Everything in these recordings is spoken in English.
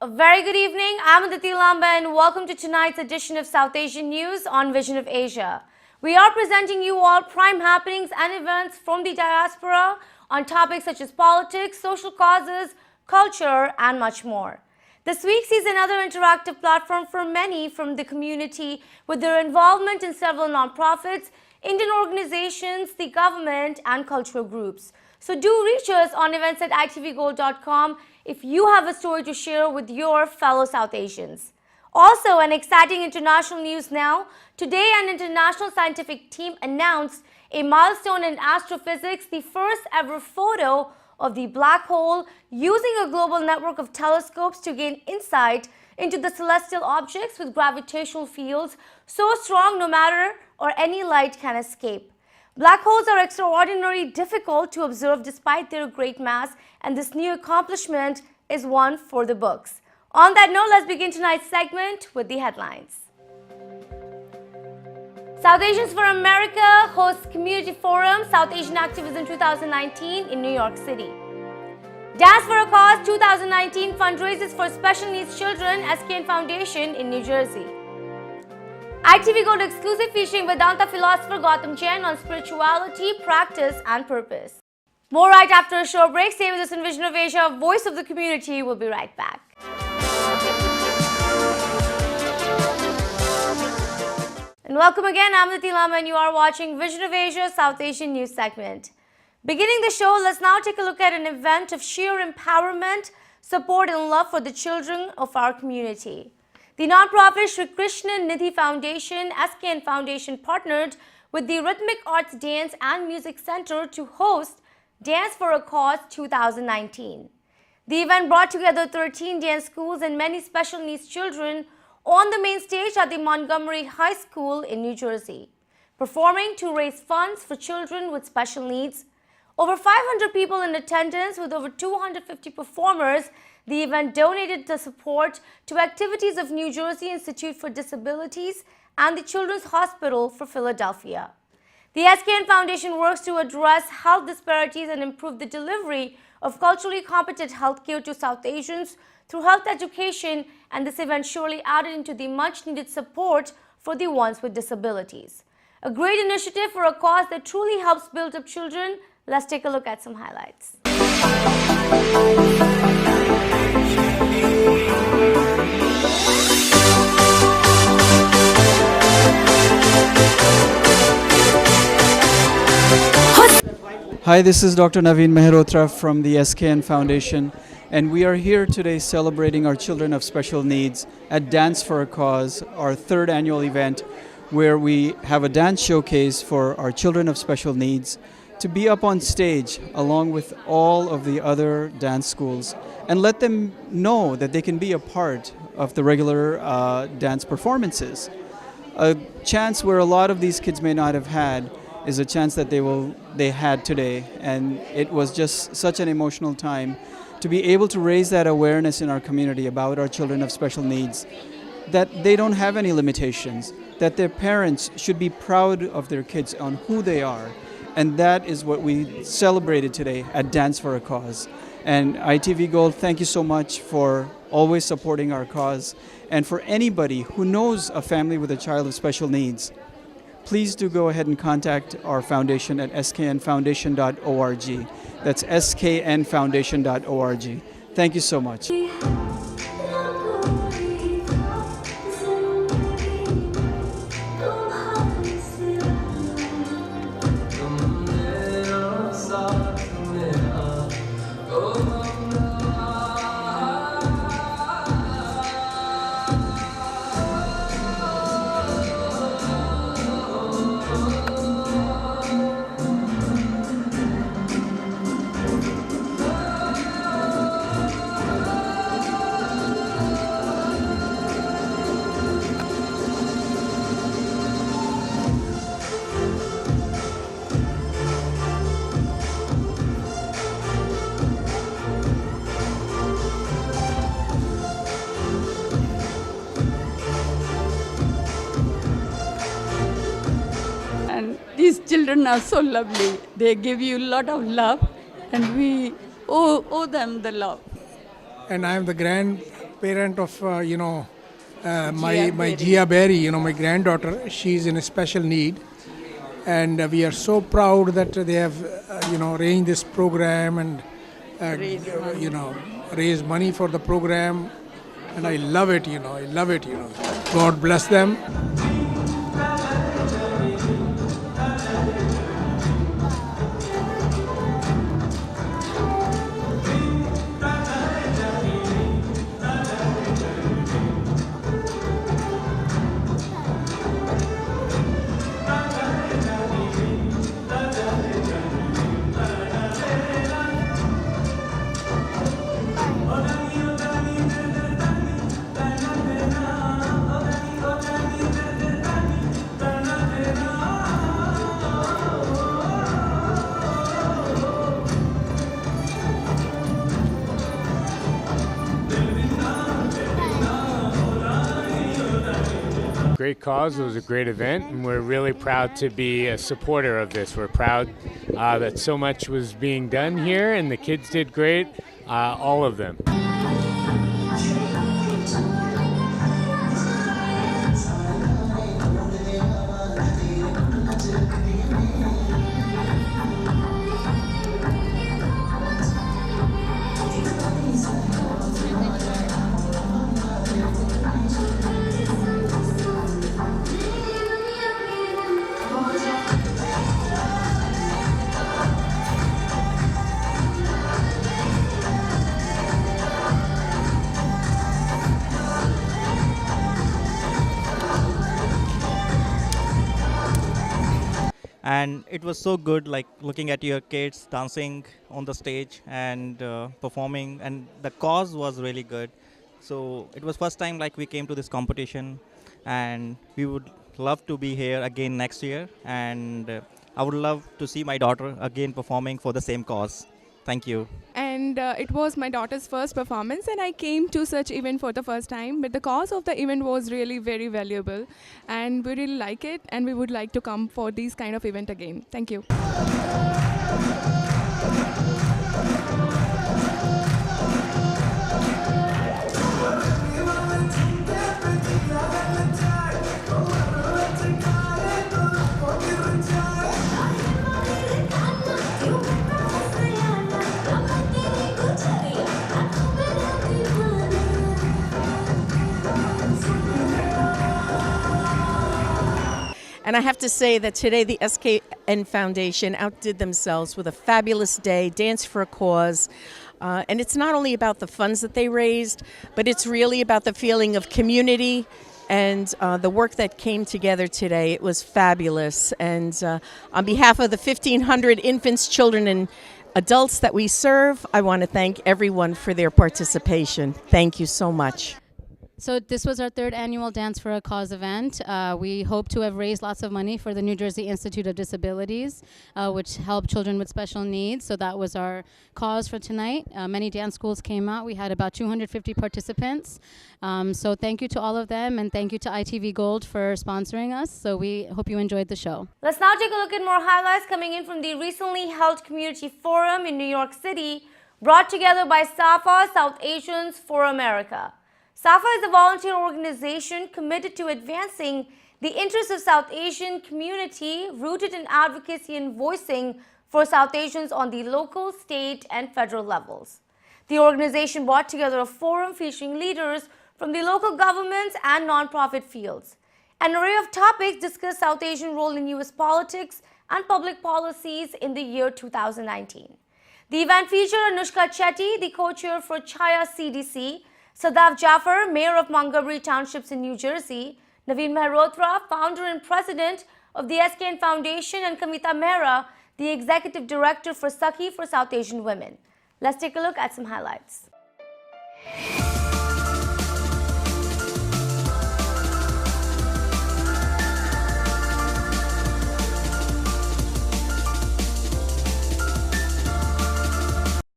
A very good evening. I'm Aditi Lamba and welcome to tonight's edition of South Asian News on Vision of Asia. We are presenting you all prime happenings and events from the diaspora on topics such as politics, social causes, culture, and much more. This week sees another interactive platform for many from the community with their involvement in several non-profits, Indian organizations, the government, and cultural groups. So do reach us on events@itvgold.com if you have a story to share with your fellow South Asians. Also, an exciting international news now. Today, an international scientific team announced a milestone in astrophysics, the first ever photo of the black hole, using a global network of telescopes to gain insight into the celestial objects with gravitational fields so strong no matter or any light can escape. Black holes are extraordinarily difficult to observe despite their great mass, and this new accomplishment is one for the books. On that note, let's begin tonight's segment with the headlines. South Asians for America hosts Community Forum South Asian Activism 2019 in New York City. Dance for a Cause 2019 fundraises for special needs children, SKN Foundation in New Jersey. ITV Gold exclusive featuring Vedanta philosopher Gautam Jain on spirituality, practice and purpose. More right after a short break. Stay with us in Vision of Asia, Voice of the Community. We'll be right back. And welcome again. I'm Aditi Lamba and you are watching Vision of Asia, South Asian News segment. Beginning the show, let's now take a look at an event of sheer empowerment, support and love for the children of our community. The non-profit Shri Krishna Nidhi Foundation, SKN Foundation, partnered with the Rhythmic Arts Dance and Music Center to host Dance for a Cause 2019. The event brought together 13 dance schools and many special needs children on the main stage at the Montgomery High School in New Jersey, performing to raise funds for children with special needs. Over 500 people in attendance with over 250 performers. The event donated the support to activities of New Jersey Institute for Disabilities and the Children's Hospital for Philadelphia. The SKN Foundation works to address health disparities and improve the delivery of culturally competent healthcare to South Asians through health education, and this event surely added into the much-needed support for the ones with disabilities. A great initiative for a cause that truly helps build up children. Let's take a look at some highlights. Hi, this is Dr. Naveen Mehrotra from the SKN Foundation, and we are here today celebrating our children of special needs at Dance for a Cause, our third annual event, where we have a dance showcase for our children of special needs to be up on stage along with all of the other dance schools and let them know that they can be a part of the regular dance performances. A chance where a lot of these kids may not have had is a chance that they had today, and it was just such an emotional time to be able to raise that awareness in our community about our children of special needs, that they don't have any limitations, that their parents should be proud of their kids on who they are. And that is what we celebrated today at Dance for a Cause. And ITV Gold, thank you so much for always supporting our cause. And for anybody who knows a family with a child with special needs, please do go ahead and contact our foundation at sknfoundation.org. That's sknfoundation.org. Thank you so much. These children are so lovely. They give you a lot of love, and we owe them the love. And I am the parent of, my Gia Berry, my granddaughter. She's in a special need. And we are so proud that they have, arranged this program and, raise money for the program. And I love it, I love it, God bless them. Great cause. It was a great event, and we're really proud to be a supporter of this. We're proud that so much was being done here, and the kids did great, all of them. And it was so good, like looking at your kids dancing on the stage and performing, and the cause was really good. So it was first time like we came to this competition, and we would love to be here again next year, and I would love to see my daughter again performing for the same cause. Thank you. And it was my daughter's first performance, and I came to such event for the first time, but the cause of the event was really very valuable, and we really like it, and we would like to come for these kind of event again. Thank you. And I have to say that today the SKN Foundation outdid themselves with a fabulous day, Dance for a Cause. And it's not only about the funds that they raised, but it's really about the feeling of community and the work that came together today. It was fabulous. And on behalf of the 1,500 infants, children, and adults that we serve, I want to thank everyone for their participation. Thank you so much. So this was our third annual Dance for a Cause event. We hope to have raised lots of money for the New Jersey Institute of Disabilities, which help children with special needs. So that was our cause for tonight. Many dance schools came out. We had about 250 participants. So thank you to all of them, and thank you to ITV Gold for sponsoring us. So we hope you enjoyed the show. Let's now take a look at more highlights coming in from the recently held community forum in New York City, brought together by SAFA, South Asians for America. SAFA is a volunteer organization committed to advancing the interests of South Asian community, rooted in advocacy and voicing for South Asians on the local, state, and federal levels. The organization brought together a forum featuring leaders from the local governments and nonprofit fields. An array of topics discussed South Asian role in U.S. politics and public policies in the year 2019. The event featured Anushka Chetty, the co-chair for Chaya CDC, Sadaf Jaffer, mayor of Montgomery Townships in New Jersey, Naveen Mehrotra, founder and president of the SKN Foundation, and Kavita Mehra, the executive director for Sakhi for South Asian Women. Let's take a look at some highlights.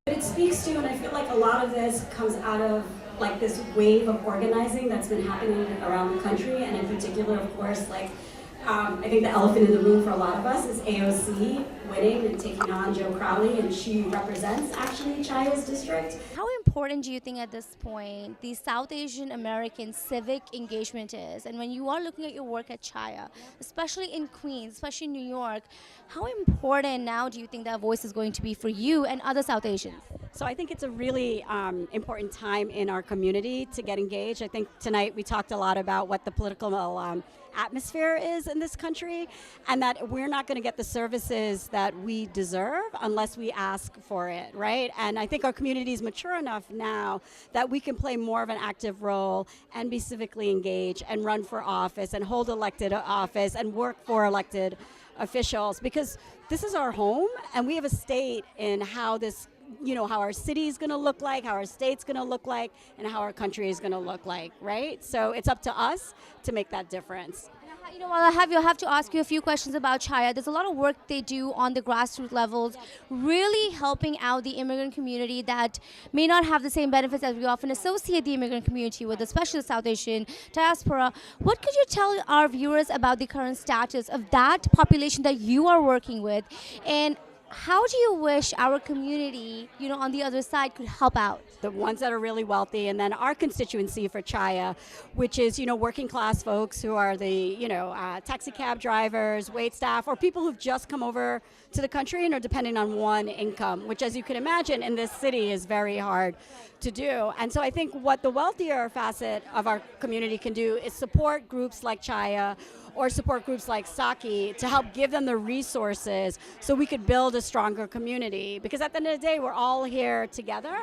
It speaks to, and I feel like a lot of this comes out of like this wave of organizing that's been happening around the country, and in particular, of course, like I think the elephant in the room for a lot of us is AOC winning and taking on Joe Crowley, and she represents actually Chaya's district. How important important do you think at this point the South Asian American civic engagement is? And when you are looking at your work at Chaya, especially in Queens, especially in New York, how important now do you think that voice is going to be for you and other South Asians? So I think it's a really important time in our community to get engaged. I think tonight we talked a lot about what the political atmosphere is in this country, and that we're not going to get the services that we deserve unless we ask for it, right? And I think our community is mature enough now that we can play more of an active role and be civically engaged and run for office and hold elected office and work for elected officials, because this is our home and we have a stake in how this, how our city is going to look like, how our state's going to look like, and how our country is going to look like, right? So it's up to us to make that difference. While I have to ask you a few questions about Chaya. There's a lot of work they do on the grassroots levels, really helping out the immigrant community that may not have the same benefits as we often associate the immigrant community with, especially the South Asian diaspora. What could you tell our viewers about the current status of that population that you are working with, and how do you wish our community, on the other side could help out? The ones that are really wealthy, and then our constituency for Chaya, which is, working class folks who are the, taxi cab drivers, wait staff, or people who've just come over to the country and are depending on one income, which, as you can imagine, in this city is very hard to do. And so I think what the wealthier facet of our community can do is support groups like Chaya or support groups like Saki to help give them the resources so we could build a stronger community. Because at the end of the day, we're all here together.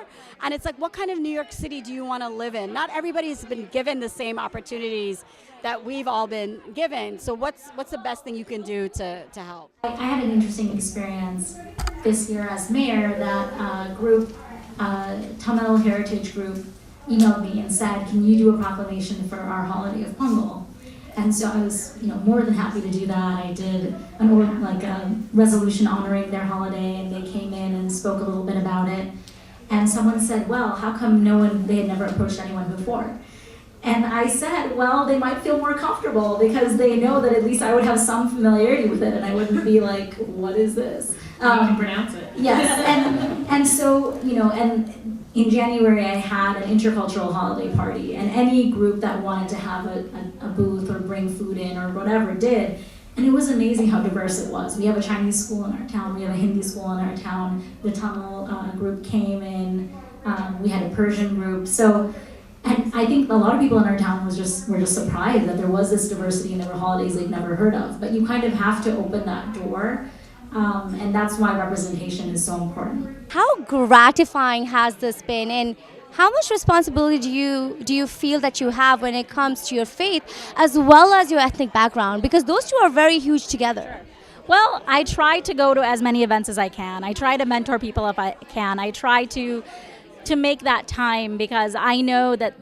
And it's like, what kind of New York City do you want to live in? Not everybody's been given the same opportunities that we've all been given. So what's the best thing you can do to help? I had an interesting experience this year as mayor. That group, Tamil Heritage Group, emailed me and said, can you do a proclamation for our holiday of Pongal? And so I was, more than happy to do that. I did a resolution honoring their holiday, and they came in and spoke a little bit about it. And someone said, well, how come they had never approached anyone before? And I said, well, they might feel more comfortable because they know that at least I would have some familiarity with it, and I wouldn't be like, what is this? You can pronounce it. Yes, and so, and in January I had an intercultural holiday party, and any group that wanted to have a booth or bring food in or whatever did. And it was amazing how diverse it was. We have a Chinese school in our town, we have a Hindi school in our town, the Tamil group came in, we had a Persian group. So, and I think a lot of people in our town were just surprised that there was this diversity and there were holidays they'd never heard of. But you kind of have to open that door, and that's why representation is so important. How gratifying has this been, and how much responsibility do you feel that you have when it comes to your faith as well as your ethnic background? Because those two are very huge together. Well, I try to go to as many events as I can. I try to mentor people if I can. I try to make that time, because I know that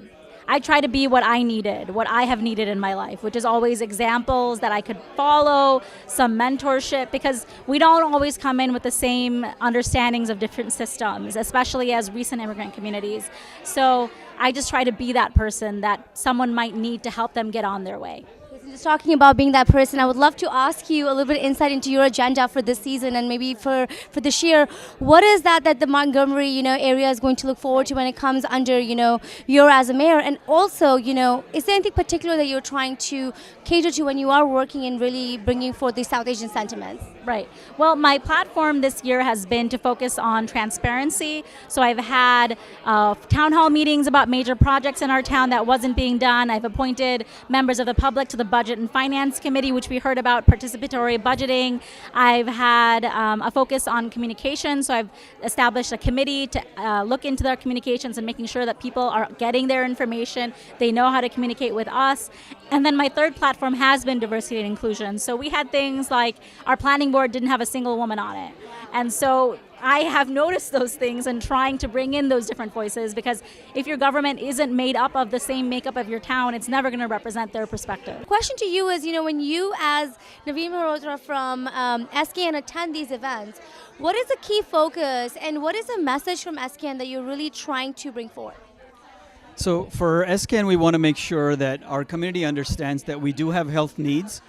I try to be what I needed, what I have needed in my life, which is always examples that I could follow, some mentorship, because we don't always come in with the same understandings of different systems, especially as recent immigrant communities. So I just try to be that person that someone might need to help them get on their way. Just talking about being that person, I would love to ask you a little bit insight into your agenda for this season and maybe for this year. What is that the Montgomery, area is going to look forward to when it comes under, you're as a mayor? And also, is there anything particular that you're trying to cater to when you are working and really bringing forth the South Asian sentiments? Right. Well, my platform this year has been to focus on transparency. So I've had town hall meetings about major projects in our town that wasn't being done. I've appointed members of the public to the Budget and Finance Committee, which we heard about participatory budgeting. I've had a focus on communication. So I've established a committee to look into their communications and making sure that people are getting their information. They know how to communicate with us. And then my third platform has been diversity and inclusion. So we had things like our planning board didn't have a single woman on it. And so I have noticed those things and trying to bring in those different voices, because if your government isn't made up of the same makeup of your town, it's never going to represent their perspective. Question to you is, when you as Naveen Mehrotra from SKN attend these events, what is the key focus and what is the message from SKN that you're really trying to bring forth? So for SKN, we want to make sure that our community understands that we do have health needs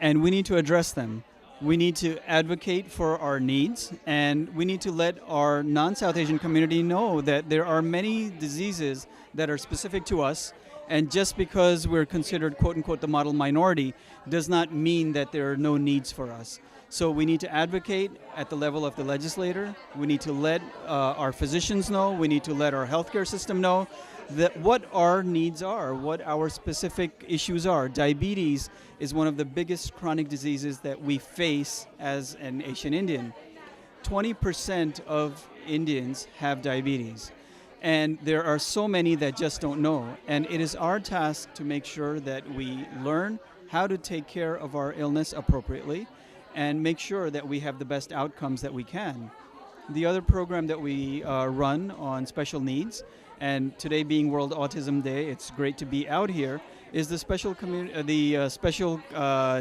and we need to address them. We need to advocate for our needs, and we need to let our non-South Asian community know that there are many diseases that are specific to us, and just because we're considered quote-unquote the model minority does not mean that there are no needs for us. So we need to advocate at the level of the legislator. We need to let our physicians know. We need to let our healthcare system know that what our needs are, what our specific issues are. Diabetes is one of the biggest chronic diseases that we face as an Asian Indian. 20% of Indians have diabetes, and there are so many that just don't know. And it is our task to make sure that we learn how to take care of our illness appropriately and make sure that we have the best outcomes that we can. The other program that we run on special needs, and today being World Autism Day, it's great to be out here, is the special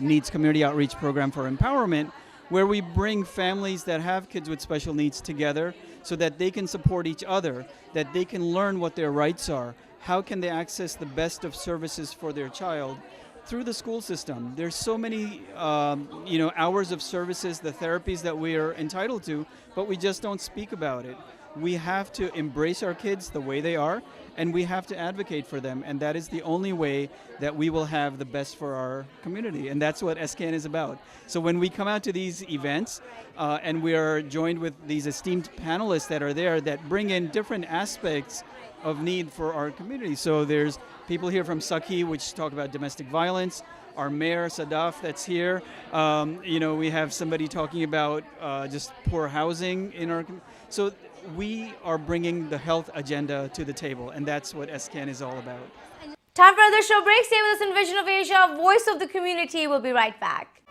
needs community outreach program for empowerment, where we bring families that have kids with special needs together so that they can support each other, that they can learn what their rights are, how can they access the best of services for their child through the school system. There's so many hours of services, the therapies that we are entitled to, but we just don't speak about it. We have to embrace our kids the way they are, and we have to advocate for them, and that is the only way that we will have the best for our community, and that's what SKN is about. So when we come out to these events, and we are joined with these esteemed panelists that are there that bring in different aspects of need for our community. So there's people here from Sakhi, which talk about domestic violence, our mayor, Sadaf, that's here. We have somebody talking about just poor housing in our community. So we are bringing the health agenda to the table, and that's what SKN is all about. Time for another show break. Stay with us in Vision of Asia, Voice of the Community. We'll be right back.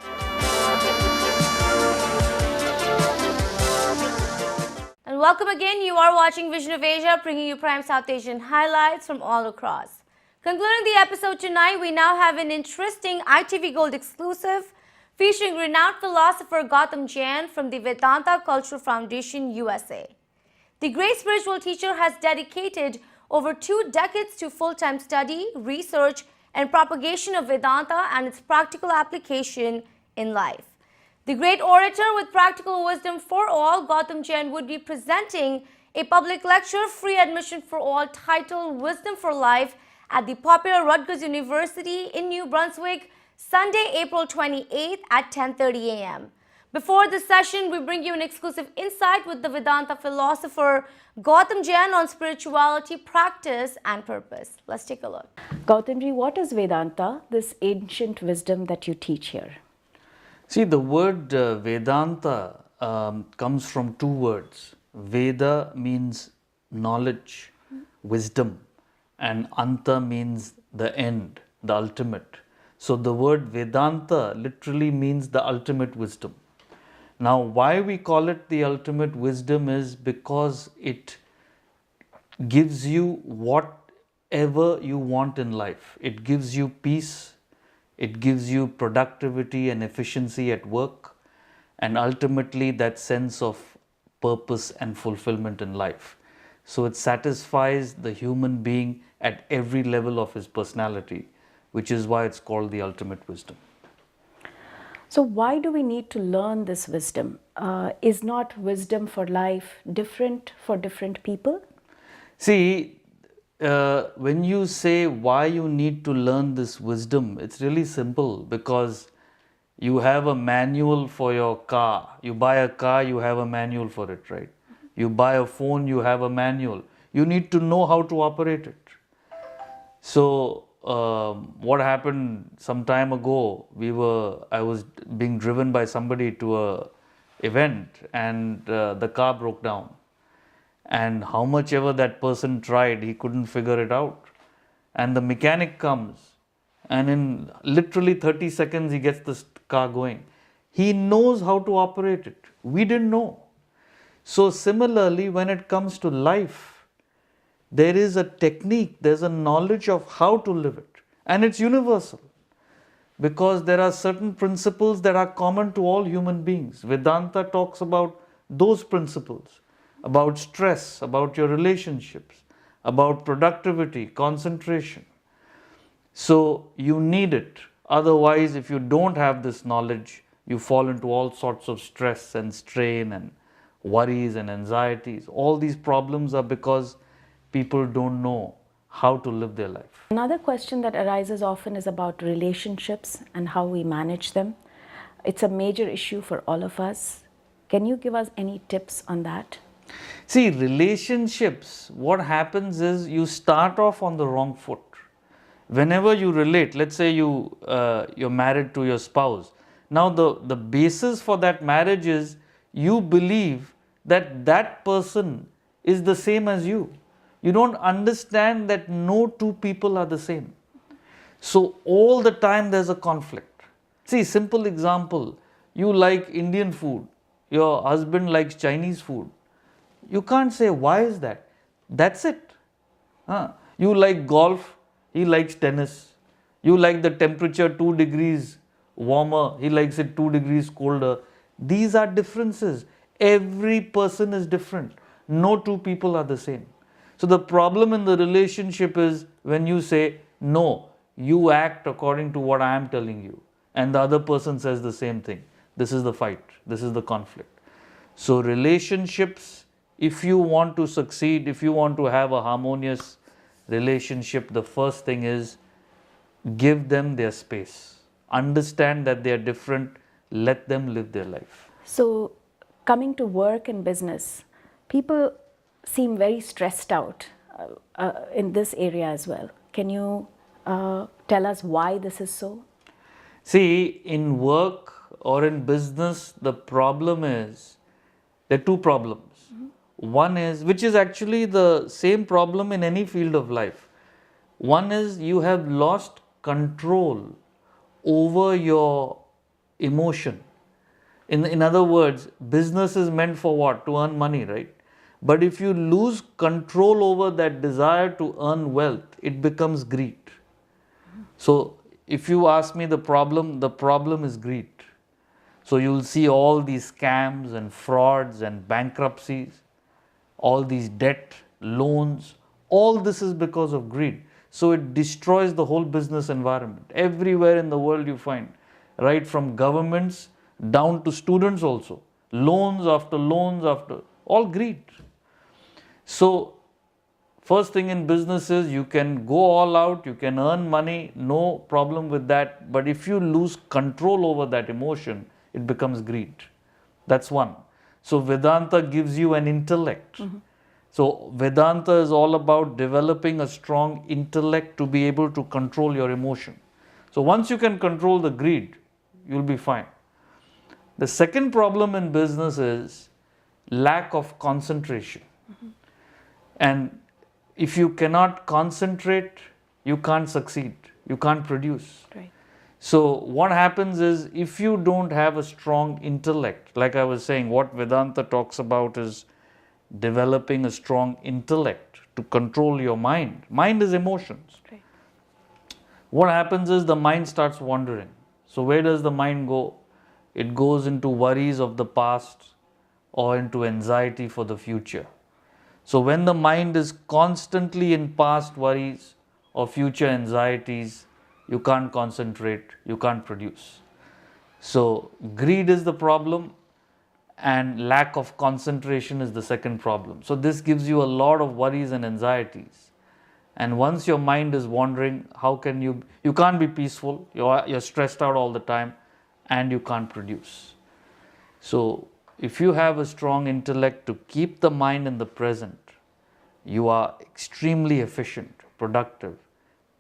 And welcome again. You are watching Vision of Asia, bringing you prime South Asian highlights from all across. Concluding the episode tonight, we now have an interesting ITV Gold exclusive featuring renowned philosopher Gautam Jain from the Vedanta Cultural Foundation, USA. The great spiritual teacher has dedicated over 2 decades to full-time study, research, and propagation of Vedanta and its practical application in life. The great orator with practical wisdom for all, Gautam Jain, would be presenting a public lecture, free admission for all, titled Wisdom for Life at the popular Rutgers University in New Brunswick, Sunday, April 28th at 10:30 a.m. Before the session, we bring you an exclusive insight with the Vedanta philosopher Gautam Jain on spirituality, practice, and purpose. Let's take a look. Gautamji, what is Vedanta, this ancient wisdom that you teach here? See, the word Vedanta comes from 2 words. Veda means knowledge, wisdom, and Anta means the end, the ultimate. So the word Vedanta literally means the ultimate wisdom. Now, why we call it the ultimate wisdom is because it gives you whatever you want in life. It gives you peace, it gives you productivity and efficiency at work, and ultimately that sense of purpose and fulfillment in life. So it satisfies the human being at every level of his personality, which is why it's called the ultimate wisdom. So why do we need to learn this wisdom? Is not wisdom for life different for different people? See, when you say why you need to learn this wisdom, it's really simple, because you have a manual for your car. You buy a car, you have a manual for it, right? You buy a phone, you have a manual. You need to know how to operate it. So what happened some time ago, I was being driven by somebody to a event, and the car broke down. And how much ever that person tried, he couldn't figure it out. And the mechanic comes, and in literally 30 seconds, he gets the car going. He knows how to operate it. We didn't know. So similarly, when it comes to life, there is a technique, there's a knowledge of how to live it. And it's universal, because there are certain principles that are common to all human beings. Vedanta talks about those principles, about stress, about your relationships, about productivity, concentration. So you need it. Otherwise, if you don't have this knowledge, you fall into all sorts of stress and strain and worries and anxieties. All these problems are because people don't know how to live their life. Another question that arises often is about relationships and how we manage them. It's a major issue for all of us. Can you give us any tips on that? See, relationships, what happens is you start off on the wrong foot. Whenever you relate, let's say you're married to your spouse. Now the basis for that marriage is you believe that that person is the same as you. You don't understand that no two people are the same. So all the time there's a conflict. See, simple example, you like Indian food, your husband likes Chinese food. You can't say, why is that? That's it. You like golf, he likes tennis. You like the temperature 2 degrees warmer, he likes it 2 degrees colder. These are differences. Every person is different. No two people are the same. So the problem in the relationship is when you say, no, you act according to what I am telling you, and the other person says the same thing. This is the fight. This is the conflict. So relationships, if you want to succeed, if you want to have a harmonious relationship, the first thing is give them their space. Understand that they are different. Let them live their life. So coming to work and business, people seem very stressed out in this area as well. Can you tell us why this is so? See, in work or in business, the problem is, there are two problems. One is, which is actually the same problem in any field of life. One is you have lost control over your emotion. In other words, business is meant for what? To earn money, right? But if you lose control over that desire to earn wealth, it becomes greed. So if you ask me the problem is greed. So you'll see all these scams and frauds and bankruptcies, all these debt, loans, all this is because of greed. So it destroys the whole business environment. Everywhere in the world you find, right from governments down to students also. Loans after, all greed. So first thing in business is you can go all out, you can earn money, no problem with that. But if you lose control over that emotion, it becomes greed. That's one. So Vedanta gives you an intellect. So Vedanta is all about developing a strong intellect to be able to control your emotion. So once you can control the greed, you'll be fine. The second problem in business is lack of concentration. And if you cannot concentrate, you can't succeed. You can't produce. Right. So what happens is, if you don't have a strong intellect, like I was saying, what Vedanta talks about is developing a strong intellect to control your mind. Mind is emotions. Right. What happens is the mind starts wandering. So where does the mind go? It goes into worries of the past or into anxiety for the future. So when the mind is constantly in past worries or future anxieties, you can't concentrate, you can't produce. So greed is the problem, and lack of concentration is the second problem. So this gives you a lot of worries and anxieties. And once your mind is wandering, how can you can't be peaceful, you're stressed out all the time, and you can't produce. So if you have a strong intellect to keep the mind in the present, you are extremely efficient, productive,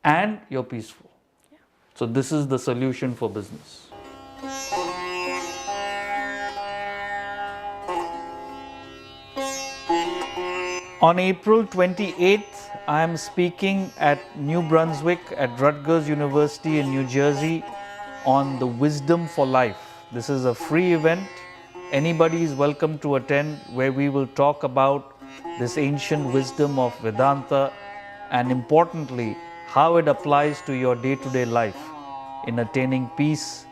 and you're peaceful. Yeah. So this is the solution for business. On April 28th, I am speaking at New Brunswick at Rutgers University in New Jersey on the Wisdom for Life. This is a free event. Anybody is welcome to attend, where we will talk about this ancient wisdom of Vedanta, and importantly, how it applies to your day-to-day life in attaining peace,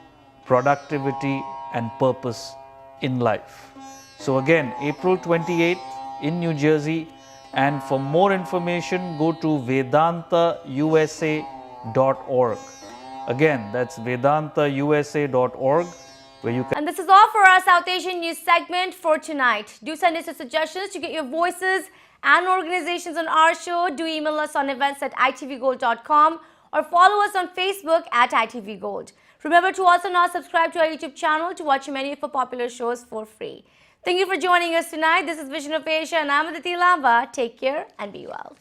productivity, and purpose in life. So again, April 28th in New Jersey, and for more information, go to vedantausa.org. Again, that's vedantausa.org, where you can. And this is all for our South Asian news segment for tonight. Do send us your suggestions to get your voices and organizations on our show. Do email us on events@itvgold.com or follow us on Facebook at itvgold. Remember to also now subscribe to our YouTube channel to watch many of our popular shows for free. Thank you for joining us tonight. This is Vision of Asia and I'm Aditi Lamba. Take care and be well.